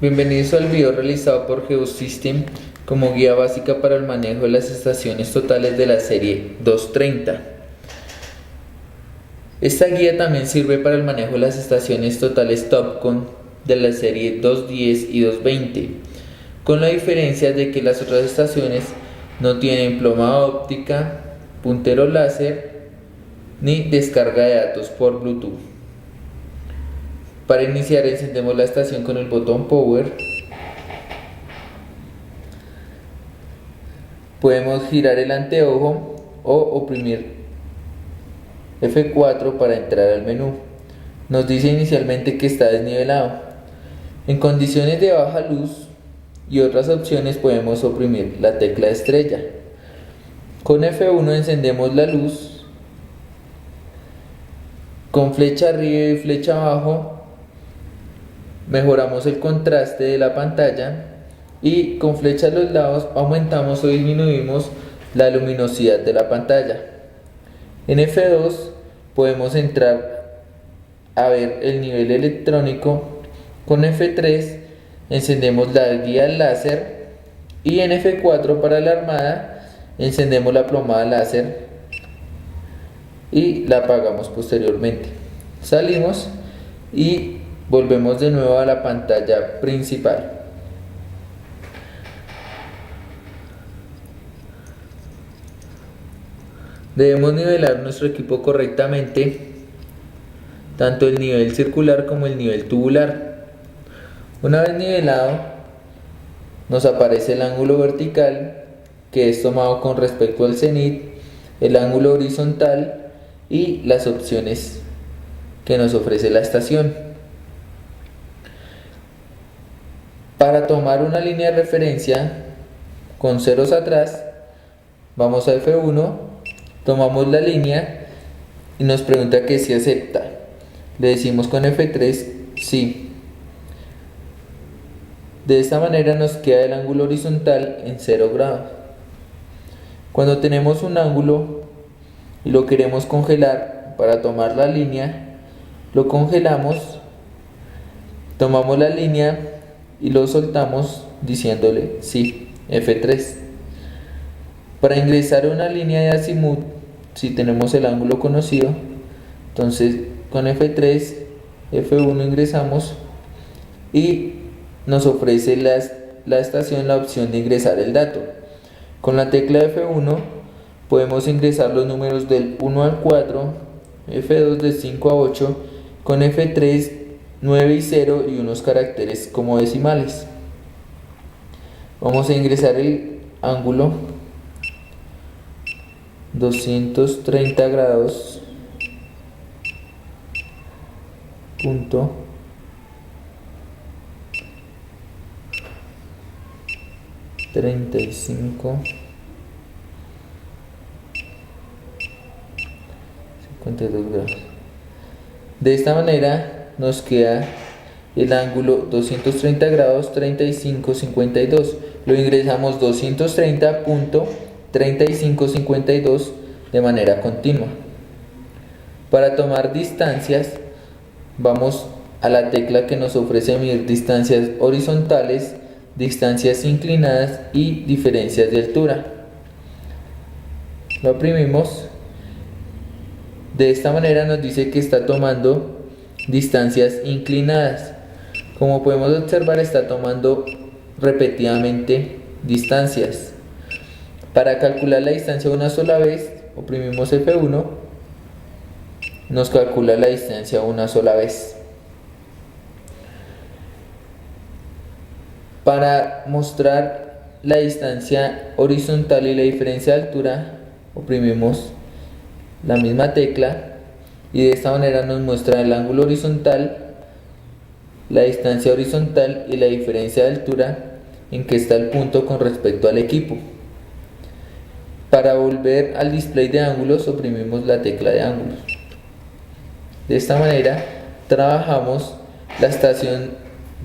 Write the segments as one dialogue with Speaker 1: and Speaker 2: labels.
Speaker 1: Bienvenidos al video realizado por Geosystem como guía básica para el manejo de las estaciones totales de la serie 230. Esta guía también sirve para el manejo de las estaciones totales Topcon de la serie 210 y 220, con la diferencia de que las otras estaciones no tienen ploma óptica, puntero láser ni descarga de datos por Bluetooth. Para iniciar encendemos la estación con el botón Power. Podemos girar el anteojo o oprimir F4 para entrar al menú. Nos dice inicialmente que está desnivelado. En condiciones de baja luz y otras opciones podemos oprimir la tecla estrella. Con F1 encendemos la luz. Con flecha arriba y flecha abajo mejoramos el contraste de la pantalla y con flecha a los lados aumentamos o disminuimos la luminosidad de la pantalla. En F2 podemos entrar a ver el nivel electrónico. Con F3 encendemos la guía láser y en F4 para la armada encendemos la plomada láser y la apagamos posteriormente. Salimos y volvemos de nuevo a la pantalla principal. Debemos nivelar nuestro equipo correctamente, tanto el nivel circular como el nivel tubular. Una vez nivelado, nos aparece el ángulo vertical, que es tomado con respecto al cenit, el ángulo horizontal y las opciones que nos ofrece la estación. Para tomar una línea de referencia con ceros atrás, vamos a F1, tomamos la línea y nos pregunta que si acepta. Le decimos con F3 sí. De esta manera nos queda el ángulo horizontal en 0 grados. Cuando tenemos un ángulo y lo queremos congelar para tomar la línea, lo congelamos, tomamos la línea y lo soltamos diciéndole sí, F3. Para ingresar una línea de azimut, si tenemos el ángulo conocido, entonces con F3, F1 ingresamos y nos ofrece la estación la opción de ingresar el dato. Con la tecla F1 podemos ingresar los números del 1 al 4, F2 de 5 a 8, con F3 9 y 0 y unos caracteres como decimales. Vamos a ingresar el ángulo 230 grados punto 35 52 grados. De esta manera nos queda el ángulo 230 grados 35 52. Lo ingresamos 230.3552 de manera continua. Para tomar distancias, vamos a la tecla que nos ofrece medir distancias horizontales, distancias inclinadas y diferencias de altura. Lo oprimimos. De esta manera nos dice que está tomando distancias inclinadas. Como podemos observar, está tomando repetidamente distancias. Para calcular la distancia una sola vez, oprimimos F1, nos calcula la distancia una sola vez. Para mostrar la distancia horizontal y la diferencia de altura, oprimimos la misma tecla y de esta manera nos muestra el ángulo horizontal, la distancia horizontal y la diferencia de altura en que está el punto con respecto al equipo. Para volver al display de ángulos, oprimimos la tecla de ángulos. De esta manera trabajamos la estación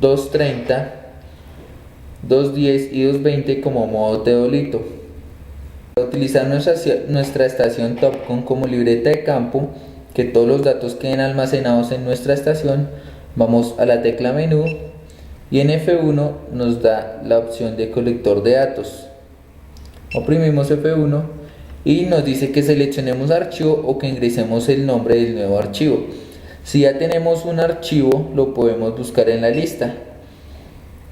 Speaker 1: 230, 210 y 220 como modo teodolito. Para utilizar nuestra estación Topcon como libreta de campo, que todos los datos queden almacenados en nuestra estación, vamos a la tecla menú y en F1 nos da la opción de colector de datos. Oprimimos F1 y nos dice que seleccionemos archivo o que ingresemos el nombre del nuevo archivo. Si ya tenemos un archivo, lo podemos buscar en la lista.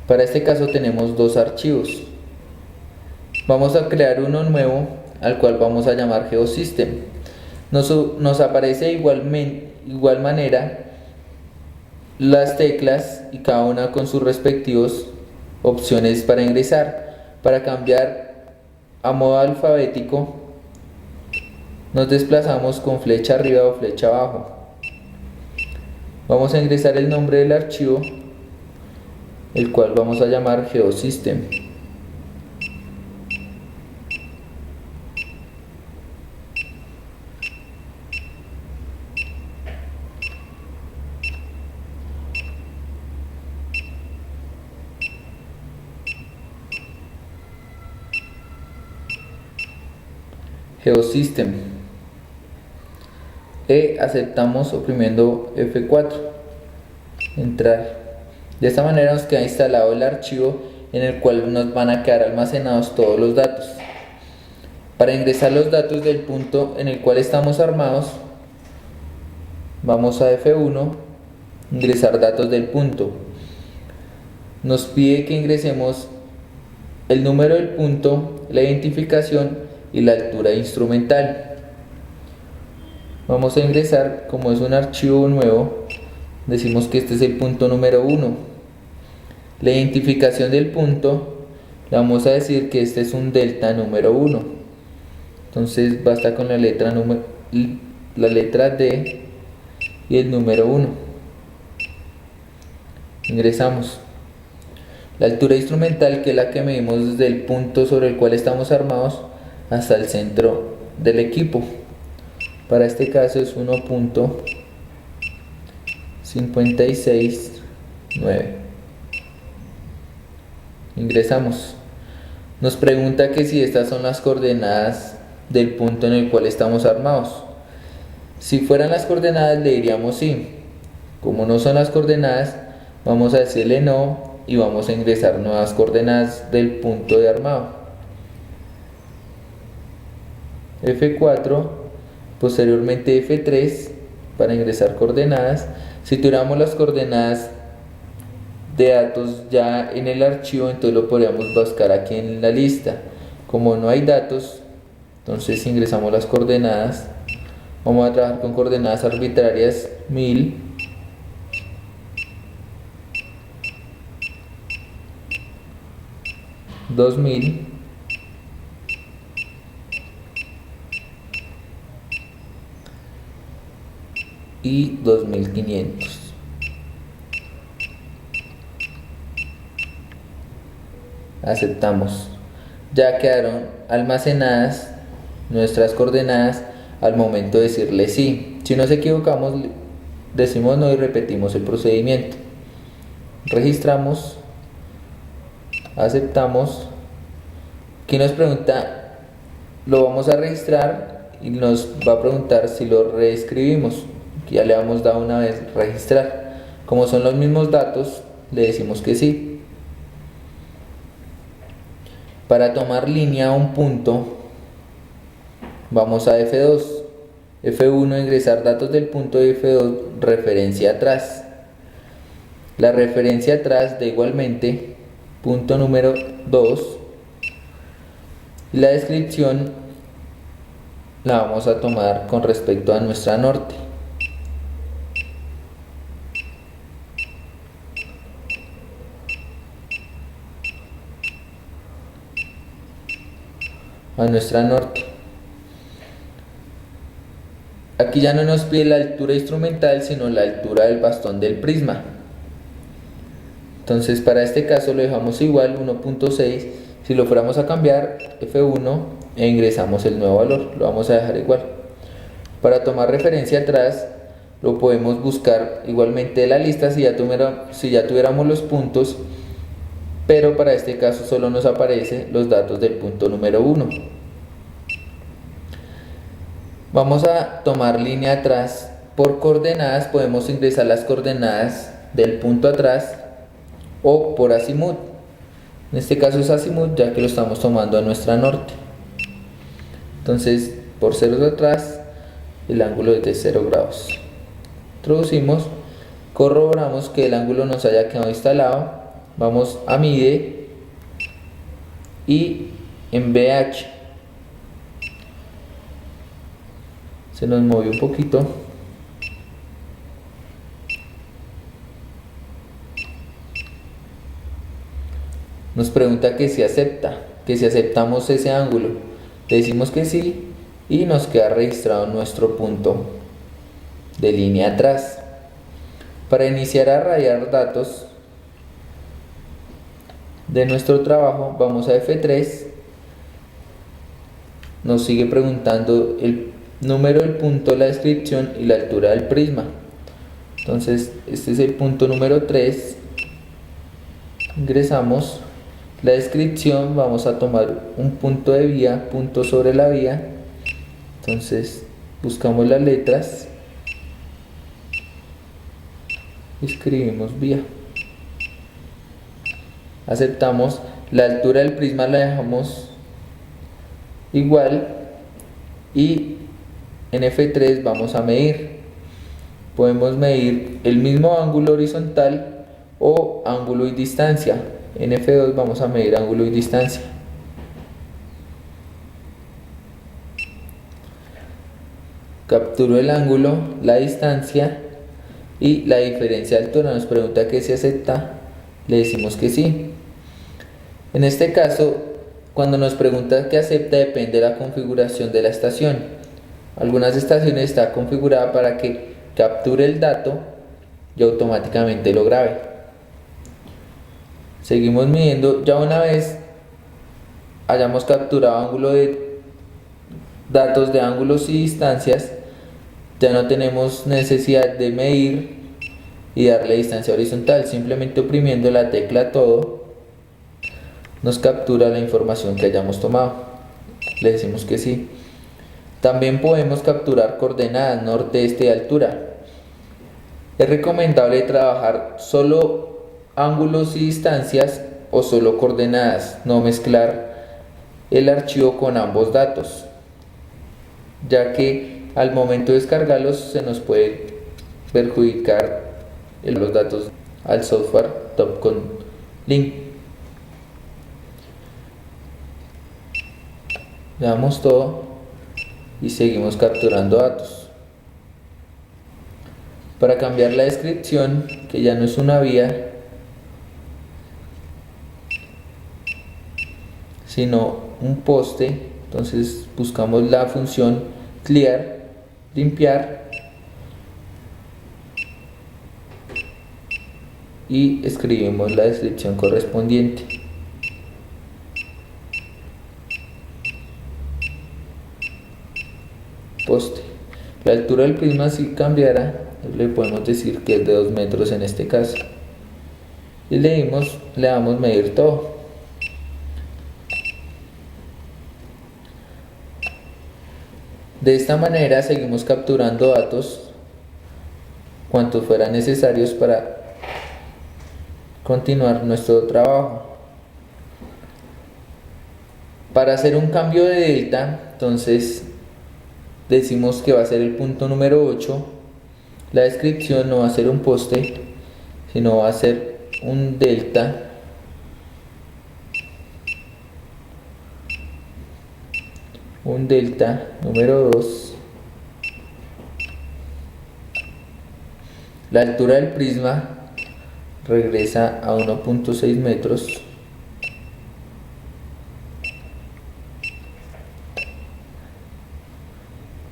Speaker 1: Para este caso tenemos dos archivos. Vamos a crear uno nuevo al cual vamos a llamar Geosystem. Nos aparece de igual manera las teclas y cada una con sus respectivos opciones para ingresar. Para cambiar a modo alfabético nos desplazamos con flecha arriba o flecha abajo. Vamos a ingresar el nombre del archivo, el cual vamos a llamar Geosystem. Geosystem. Aceptamos oprimiendo F4. Entrar. De esta manera nos queda instalado el archivo en el cual nos van a quedar almacenados todos los datos. Para ingresar los datos del punto en el cual estamos armados, vamos a F1, ingresar datos del punto. Nos pide que ingresemos el número del punto, la identificación y la altura instrumental. Vamos a ingresar, como es un archivo nuevo, decimos que este es el punto número 1. La identificación del punto, le vamos a decir que este es un delta número 1. Entonces basta con la letra D y el número 1. Ingresamos. La altura instrumental, que es la que medimos desde el punto sobre el cual estamos armados hasta el centro del equipo. Para este caso es 1.569. Ingresamos. Nos pregunta que si estas son las coordenadas del punto en el cual estamos armados. Si fueran las coordenadas le diríamos sí. Como no son las coordenadas, vamos a decirle no y vamos a ingresar nuevas coordenadas del punto de armado. F4, posteriormente F3 para ingresar coordenadas. Si tuviéramos las coordenadas de datos ya en el archivo, entonces lo podríamos buscar aquí en la lista. Como no hay datos, entonces ingresamos las coordenadas. Vamos a trabajar con coordenadas arbitrarias 1000, 2000 y 2500. Aceptamos. Ya quedaron almacenadas nuestras coordenadas al momento de decirle sí. Si nos equivocamos, decimos no y repetimos el procedimiento. Registramos, aceptamos. Aquí nos pregunta, lo vamos a registrar y nos va a preguntar si lo reescribimos. Aquí ya le hemos dado una vez registrar. Como son los mismos datos, le decimos que sí. Para tomar línea a un punto, vamos a F2, F1 ingresar datos del punto y F2 referencia atrás. La referencia atrás de igualmente punto número 2 y la descripción la vamos a tomar con respecto a nuestra norte. A nuestra norte. Aquí ya no nos pide la altura instrumental, sino la altura del bastón del prisma. Entonces para este caso lo dejamos igual, 1.6. Si lo fuéramos a cambiar, F1 e ingresamos el nuevo valor, lo vamos a dejar igual. Para tomar referencia atrás, lo podemos buscar igualmente de la lista si ya tuviéramos los puntos, pero para este caso solo nos aparecen los datos del punto número 1. Vamos a tomar línea atrás. Por coordenadas podemos ingresar las coordenadas del punto atrás o por azimut. En este caso es azimut ya que lo estamos tomando a nuestra norte. Entonces por ceros de atrás el ángulo es de 0 grados. Introducimos, corroboramos que el ángulo nos haya quedado instalado. Vamos a mide y en BH se nos movió un poquito. Nos pregunta que si acepta, que si aceptamos ese ángulo. Le decimos que sí y nos queda registrado nuestro punto de línea atrás. Para iniciar a rayar datos de nuestro trabajo vamos a F3. Nos sigue preguntando el número del punto, la descripción y la altura del prisma. Entonces este es el punto número 3. Ingresamos la descripción, vamos a tomar un punto de vía, punto sobre la vía. Entonces buscamos las letras, escribimos vía, aceptamos. La altura del prisma la dejamos igual y en F3 vamos a medir. Podemos medir el mismo ángulo horizontal o ángulo y distancia. En F2 vamos a medir ángulo y distancia. Capturo el ángulo, la distancia y la diferencia de altura. Nos pregunta que si acepta, le decimos que sí. En este caso, cuando nos pregunta que acepta, depende de la configuración de la estación. Algunas estaciones está configurada para que capture el dato y automáticamente lo grabe. Seguimos midiendo. Ya una vez hayamos capturado ángulo de datos de ángulos y distancias, ya no tenemos necesidad de medir y darle distancia horizontal. Simplemente oprimiendo la tecla todo nos captura la información que hayamos tomado. Le decimos que sí. También podemos capturar coordenadas norte, este y altura. Es recomendable trabajar solo ángulos y distancias o solo coordenadas, no mezclar el archivo con ambos datos, ya que al momento de descargarlos se nos puede perjudicar los datos al software Topcon Link. Le damos todo y seguimos capturando datos. Para cambiar la descripción, que ya no es una vía sino un poste, entonces buscamos la función clear, limpiar, y escribimos la descripción correspondiente. Poste. La altura del prisma si cambiara, le podemos decir que es de 2 metros en este caso. Y le damos medir todo. De esta manera seguimos capturando datos cuantos fueran necesarios para continuar nuestro trabajo. Para hacer un cambio de delta, entonces decimos que va a ser el punto número 8. La descripción no va a ser un poste, sino va a ser un delta. Un delta número 2. La altura del prisma regresa a 1.6 metros.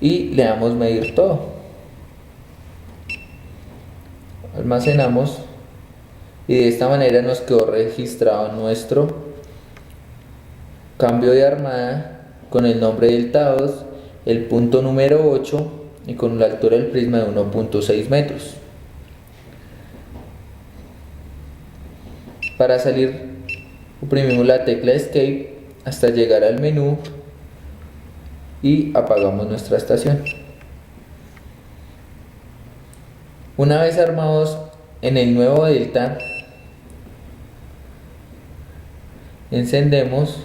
Speaker 1: Y le damos medir todo. Almacenamos y de esta manera nos quedó registrado nuestro cambio de armada con el nombre delta 2, el punto número 8 y con la altura del prisma de 1.6 metros. Para salir oprimimos la tecla Escape hasta llegar al menú y apagamos nuestra estación. Una vez armados en el nuevo delta, encendemos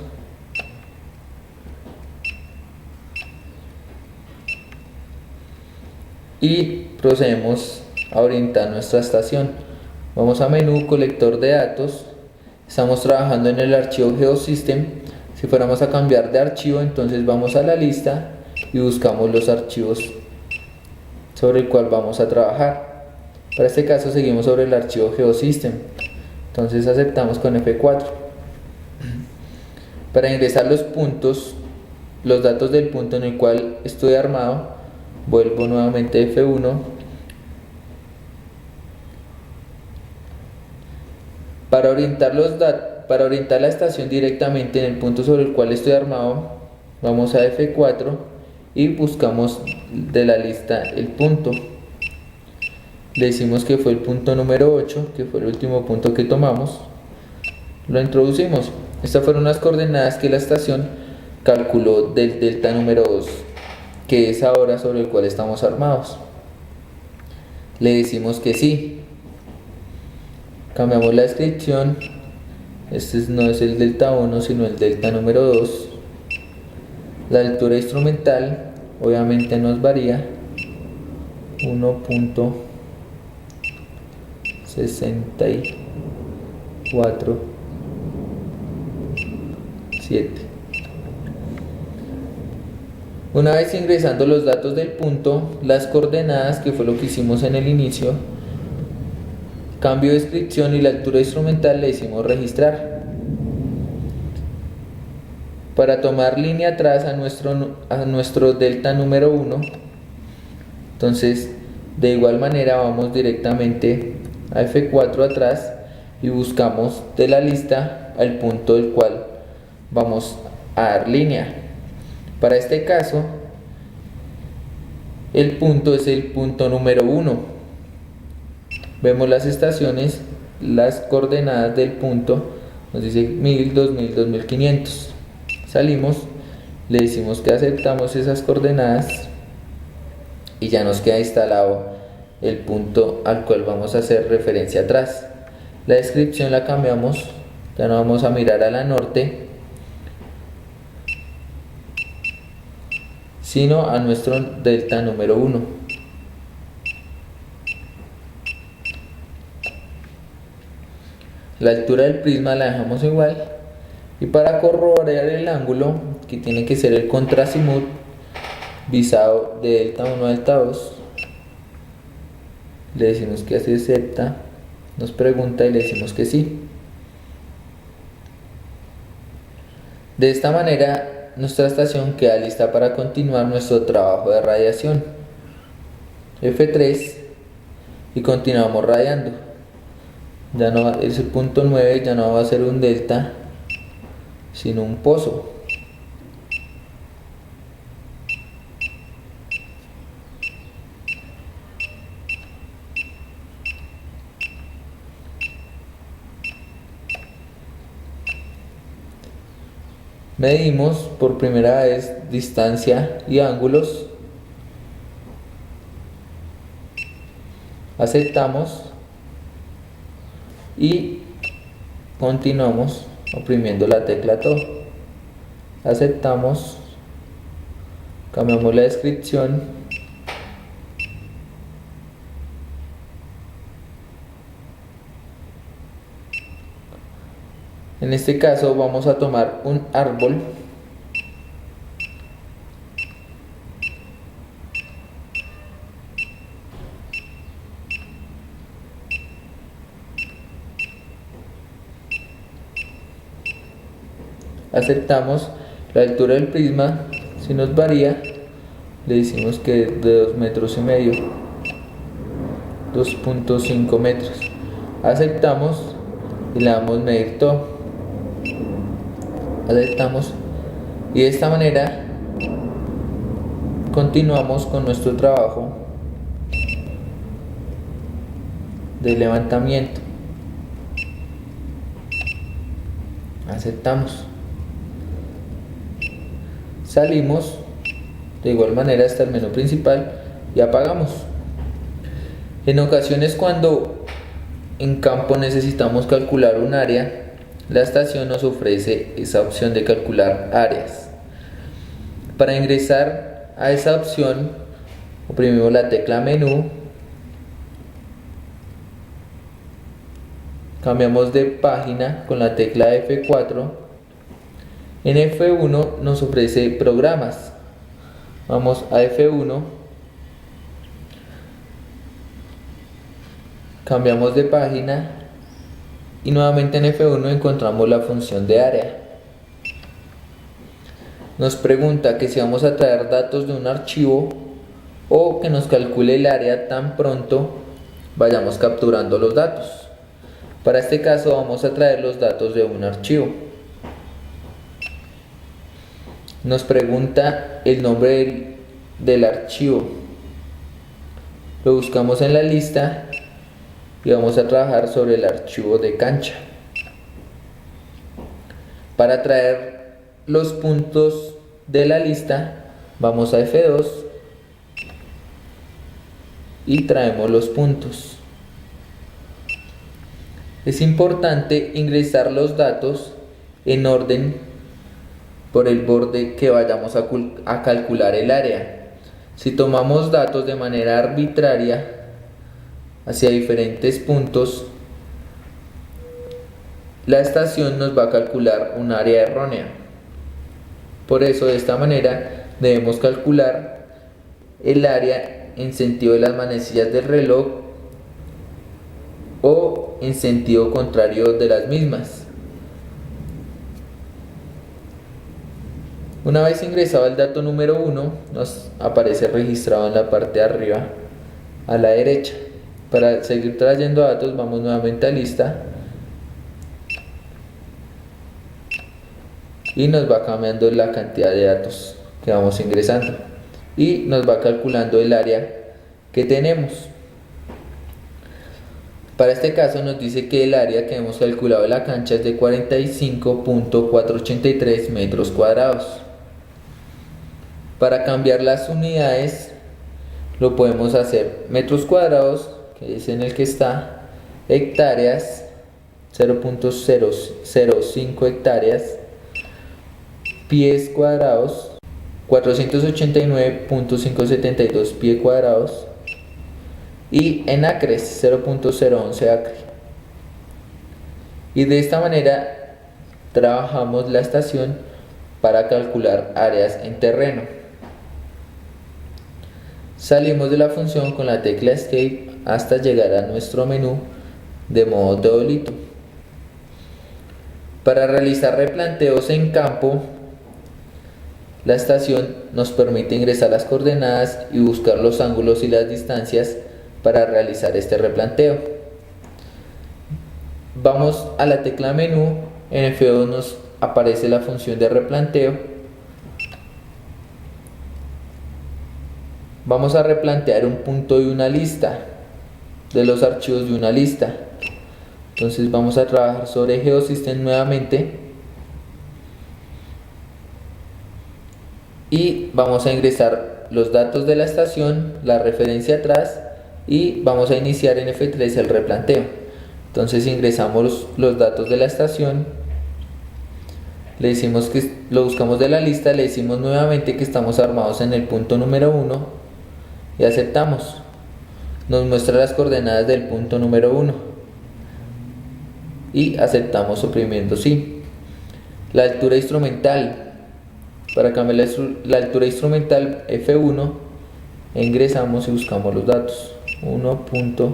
Speaker 1: y procedemos a orientar nuestra estación. Vamos a menú, colector de datos. Estamos trabajando en el archivo Geosystem. Si fuéramos a cambiar de archivo, entonces vamos a la lista y buscamos los archivos sobre el cual vamos a trabajar. Para este caso seguimos sobre el archivo Geosystem. Entonces aceptamos con F4. Para ingresar los puntos, los datos del punto en el cual estoy armado, vuelvo nuevamente a F1. Para orientar la estación directamente en el punto sobre el cual estoy armado, vamos a F4 y buscamos de la lista el punto. Le decimos que fue el punto número 8, que fue el último punto que tomamos. Lo introducimos. Estas fueron las coordenadas que la estación calculó del delta número 2, que es ahora sobre el cual estamos armados. Le decimos que sí. Cambiamos la descripción. Este no es el delta 1, sino el delta número 2. La altura instrumental obviamente nos varía. 1.64.7. Una vez ingresando los datos del punto, las coordenadas, que fue lo que hicimos en el inicio, cambio de descripción y la altura instrumental, le decimos registrar. Para tomar línea atrás a nuestro delta número 1, entonces de igual manera vamos directamente a F4 atrás y buscamos de la lista al punto del cual vamos a dar línea. Para este caso, el punto es el punto número 1. Vemos las estaciones, las coordenadas del punto, nos dice 1000, 2000, 2500. Salimos, le decimos que aceptamos esas coordenadas y ya nos queda instalado el punto al cual vamos a hacer referencia atrás. La descripción la cambiamos, ya no vamos a mirar a la norte, sino a nuestro delta número 1. La altura del prisma la dejamos igual. Y para corroborar el ángulo, que tiene que ser el contrazimut, visado de delta 1 a delta 2, le decimos que se acepta, nos pregunta y le decimos que sí. De esta manera, nuestra estación queda lista para continuar nuestro trabajo de radiación. F3 y continuamos radiando. Ya no, ese punto 9 ya no va a ser un delta, sino un pozo. Medimos por primera vez distancia y ángulos. Aceptamos y continuamos oprimiendo la tecla TO. Aceptamos, cambiamos la descripción en este caso vamos a tomar un árbol aceptamos. La altura del prisma, si nos varía, le decimos que de 2,5 metros, 2.5 metros. Aceptamos y le damos medir todo. Aceptamos y de esta manera continuamos con nuestro trabajo de levantamiento. Aceptamos. Salimos de igual manera hasta el menú principal y apagamos. En ocasiones, cuando en campo necesitamos calcular un área, la estación nos ofrece esa opción de calcular áreas. Para ingresar a esa opción, oprimimos la tecla menú, cambiamos de página con la tecla F4. En F1 nos ofrece programas. Vamos a F1, cambiamos de página y nuevamente en F1 encontramos la función de área. Nos pregunta que si vamos a traer datos de un archivo o que nos calcule el área tan pronto vayamos capturando los datos. Para este caso vamos a traer los datos de un archivo. Nos pregunta el nombre del archivo. Lo buscamos en la lista y vamos a trabajar sobre el archivo de cancha. Para traer los puntos de la lista vamos a F2 y traemos los puntos. Es importante ingresar los datos en orden por el borde que vayamos a calcular el área. Si tomamos datos de manera arbitraria hacia diferentes puntos, la estación nos va a calcular un área errónea. Por eso, de esta manera debemos calcular el área en sentido de las manecillas del reloj o en sentido contrario de las mismas. Una vez ingresado el dato número 1, nos aparece registrado en la parte de arriba a la derecha. Para seguir trayendo datos, vamos nuevamente a lista y nos va cambiando la cantidad de datos que vamos ingresando y nos va calculando el área que tenemos. Para este caso nos dice que el área que hemos calculado de la cancha es de 45.483 metros cuadrados. Para cambiar las unidades lo podemos hacer metros cuadrados, que es en el que está, hectáreas, 0.005 hectáreas, pies cuadrados, 489.572 pies cuadrados, y en acres, 0.011 acre. Y de esta manera trabajamos la estación para calcular áreas en terreno. Salimos de la función con la tecla Escape hasta llegar a nuestro menú de modo teodolito. Para realizar replanteos en campo, la estación nos permite ingresar las coordenadas y buscar los ángulos y las distancias para realizar este replanteo. Vamos a la tecla menú, en F2 nos aparece la función de replanteo. Vamos a replantear un punto de una lista, de los archivos de una lista. Entonces vamos a trabajar sobre Geosystem nuevamente y vamos a ingresar los datos de la estación, la referencia atrás, y vamos a iniciar en F3 el replanteo. Entonces ingresamos los datos de la estación, le decimos que lo buscamos de la lista, le decimos nuevamente que estamos armados en el punto número 1 y aceptamos. Nos muestra las coordenadas del punto número 1 y aceptamos oprimiendo sí. La altura instrumental, para cambiar la altura instrumental, F1, ingresamos y buscamos los datos, 1.0